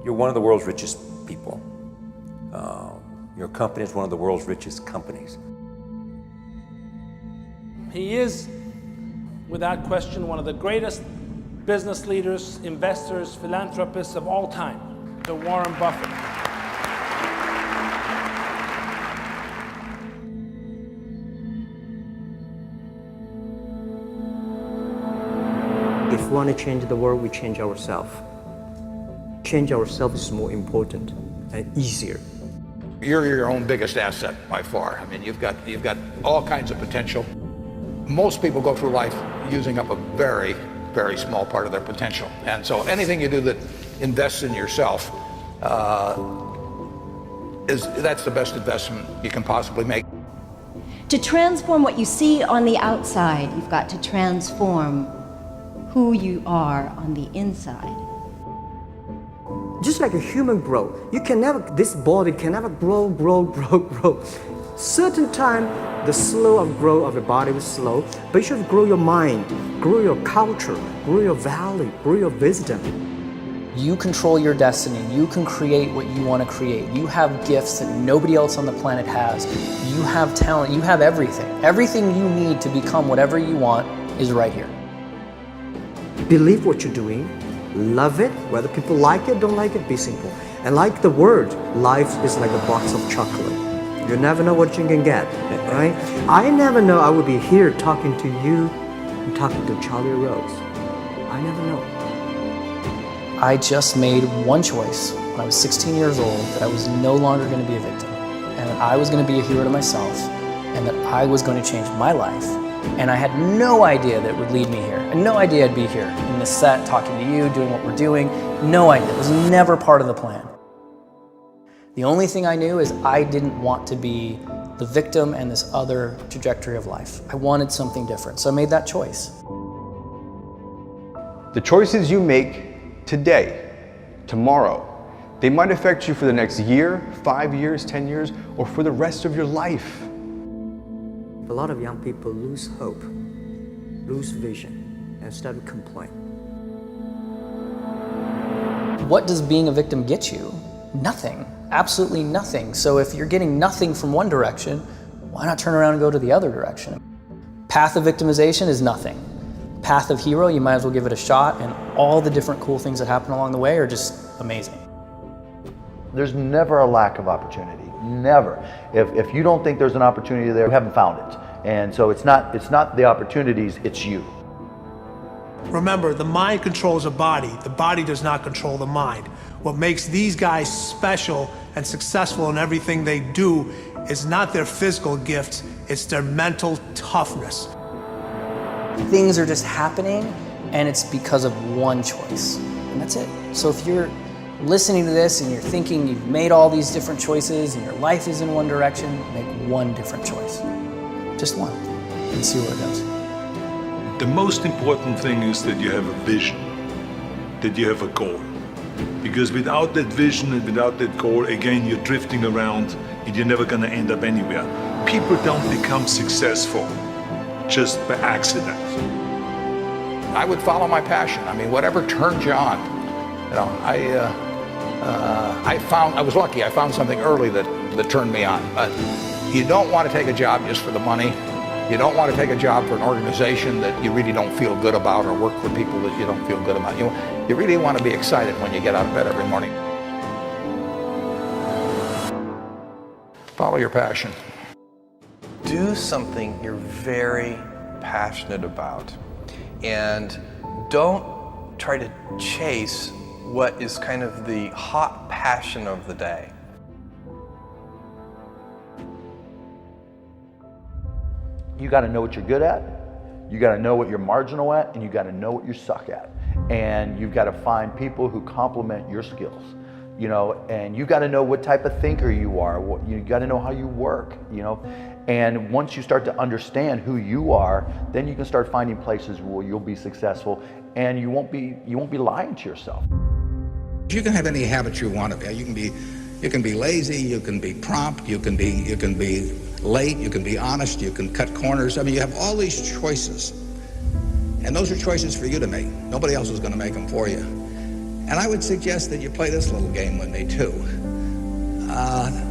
You're one of the world's richest people. Your company is one of the world's richest companies. He is, without question, one of the greatest business leaders, investors, philanthropists of all time, the Warren Buffett. If we want to change the world, we change ourselves. Change ourselves is more important and easier. You're your own biggest asset by far. I mean, you've got all kinds of potential. Most people go through life using up a very, very small part of their potential. And so anything you do that invests in yourself, that's the best investment you can possibly make. To transform what you see on the outside, you've got to transform who you are on the inside. Just like a human grow, this body can never grow. Certain time, the slow of growth of your body is slow, but you should grow your mind, grow your culture, grow your value, grow your wisdom. You control your destiny. You can create what you want to create. You have gifts that nobody else on the planet has. You have talent. You have everything. Everything you need to become whatever you want is right here. Believe what you're doing, love it, whether people like it, don't like it, be simple. And like the word, life is like a box of chocolate. You never know what you can get, right? I never know I would be here talking to you and talking to Charlie Rose. I never know. I just made one choice when I was 16 years old that I was no longer going to be a victim, and that I was going to be a hero to myself, and that I was going to change my life. And I had no idea that it would lead me here, and no idea I'd be here in this set, talking to you, doing what we're doing. No idea. It was never part of the plan. The only thing I knew is I didn't want to be the victim and this other trajectory of life. I wanted something different, so I made that choice. The choices you make today, tomorrow, they might affect you for the next year, 5 years, 10 years, or for the rest of your life. A lot of young people lose hope, lose vision, and start to complain. What does being a victim get you? Nothing. Absolutely nothing. So if you're getting nothing from one direction, why not turn around and go to the other direction? Path of victimization is nothing. Path of hero, you might as well give it a shot, and all the different cool things that happen along the way are just amazing. There's never a lack of opportunity, never. If you don't think there's an opportunity there, you haven't found it. And so it's not the opportunities, it's you. Remember, the mind controls the body does not control the mind. What makes these guys special and successful in everything they do is not their physical gifts, it's their mental toughness. Things are just happening, and it's because of one choice, and that's it. So if you're listening to this and you're thinking you've made all these different choices and your life is in one direction, make one different choice. Just one, and see where it goes. The most important thing is that you have a vision, that you have a goal. Because without that vision and without that goal, again, you're drifting around and you're never gonna end up anywhere. People don't become successful just by accident. I would follow my passion. I mean, whatever turns you on. You know, I was lucky. I found something early that turned me on. But you don't want to take a job just for the money. You don't want to take a job for an organization that you really don't feel good about, or work for people that you don't feel good about. You really want to be excited when you get out of bed every morning. Follow your passion. Do something you're very passionate about, and don't try to chase what is kind of the hot passion of the day. You got to know what you're good at, you got to know what you're marginal at, and you got to know what you suck at. And you've got to find people who complement your skills, you know, and you got to know what type of thinker you are, you got to know how you work, you know. And once you start to understand who you are, then you can start finding places where you'll be successful, and you won't be lying to yourself. You can have any habit you want to be. You can be lazy, you can be prompt, you can be late, you can be honest, you can cut corners. I mean, you have all these choices. And those are choices for you to make. Nobody else is going to make them for you. And I would suggest that you play this little game with me too.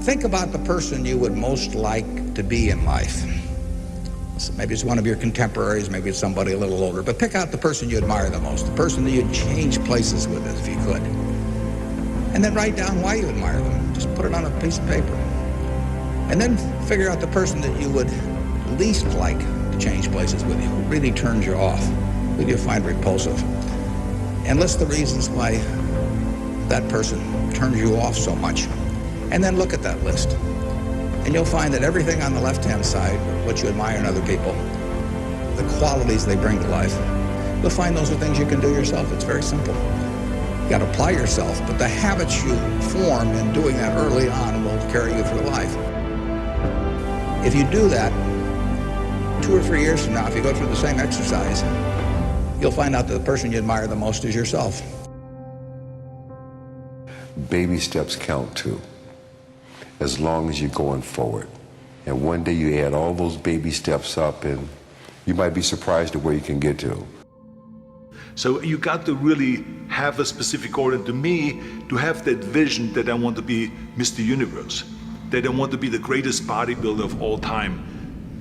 Think about the person you would most like to be in life. So maybe it's one of your contemporaries, maybe it's somebody a little older, but pick out the person you admire the most, the person that you'd change places with if you could. And then write down why you admire them. Just put it on a piece of paper. And then figure out the person that you would least like to change places with you, who really turns you off, who you find repulsive. And list the reasons why that person turns you off so much. And then look at that list. And you'll find that everything on the left-hand side, what you admire in other people, the qualities they bring to life, you'll find those are things you can do yourself. It's very simple. You got to apply yourself, but the habits you form in doing that early on will carry you through life. If you do that, 2 or 3 years from now, if you go through the same exercise, you'll find out that the person you admire the most is yourself. Baby steps count too, as long as you're going forward. And one day you add all those baby steps up and you might be surprised at where you can get to. So you got to really have a specific goal, and to me, to have that vision that I want to be Mr. Universe, that I want to be the greatest bodybuilder of all time.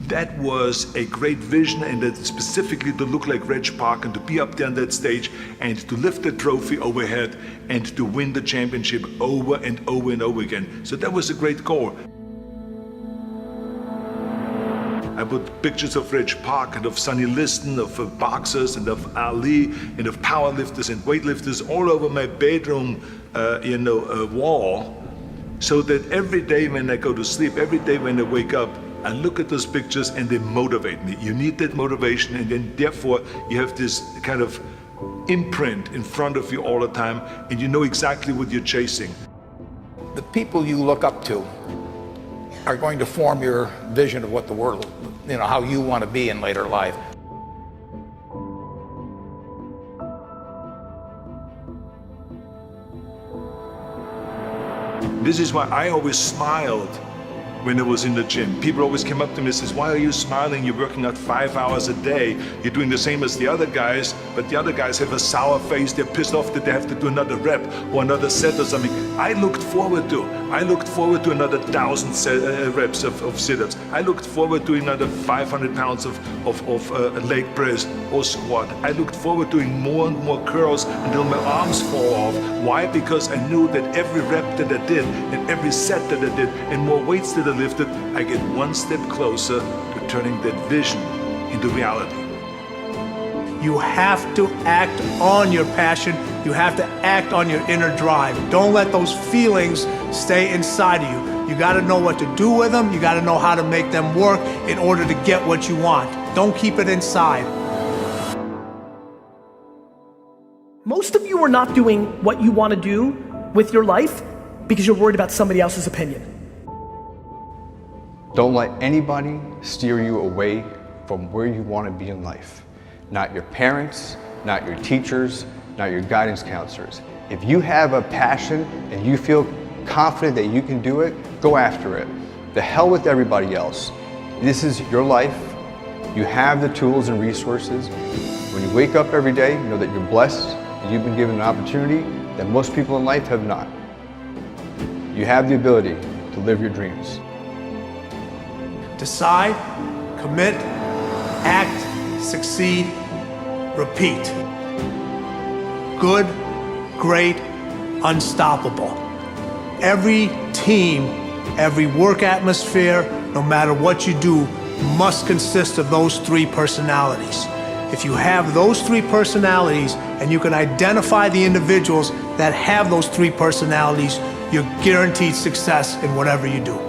That was a great vision, and that specifically to look like Reg Park and to be up there on that stage and to lift the trophy overhead and to win the championship over and over and over again. So that was a great goal. I put pictures of Reg Park and of Sonny Liston, of boxers and of Ali and of powerlifters and weightlifters all over my bedroom wall, so that every day when I go to sleep, every day when I wake up, I look at those pictures and they motivate me. You need that motivation, and then therefore you have this kind of imprint in front of you all the time, and you know exactly what you're chasing. The people you look up to are going to form your vision of what the world, how you want to be in later life. This is why I always smiled when I was in the gym. People always came up to me and says, why are you smiling? You're working out 5 hours a day. You're doing the same as the other guys, but the other guys have a sour face. They're pissed off that they have to do another rep or another set or something. I looked forward to another 1,000 reps of sit-ups. I looked forward to another 500 pounds of leg press or squat. I looked forward to doing more and more curls until my arms fall off. Why? Because I knew that every rep that I did and every set that I did and more weights that I lifted, I get one step closer to turning that vision into reality. You have to act on your passion. You have to act on your inner drive. Don't let those feelings stay inside of you. You got to know what to do with them. You got to know how to make them work in order to get what you want. Don't keep it inside. Most of you are not doing what you want to do with your life because you're worried about somebody else's opinion. Don't let anybody steer you away from where you want to be in life. Not your parents, not your teachers, not your guidance counselors. If you have a passion and you feel confident that you can do it, go after it. The hell with everybody else. This is your life. You have the tools and resources. When you wake up every day, know that you're blessed and you've been given an opportunity that most people in life have not. You have the ability to live your dreams. Decide, commit, act, succeed, repeat. Good, great, unstoppable. Every team, every work atmosphere, no matter what you do, must consist of those 3 personalities. If you have those 3 personalities and you can identify the individuals that have those 3 personalities, you're guaranteed success in whatever you do.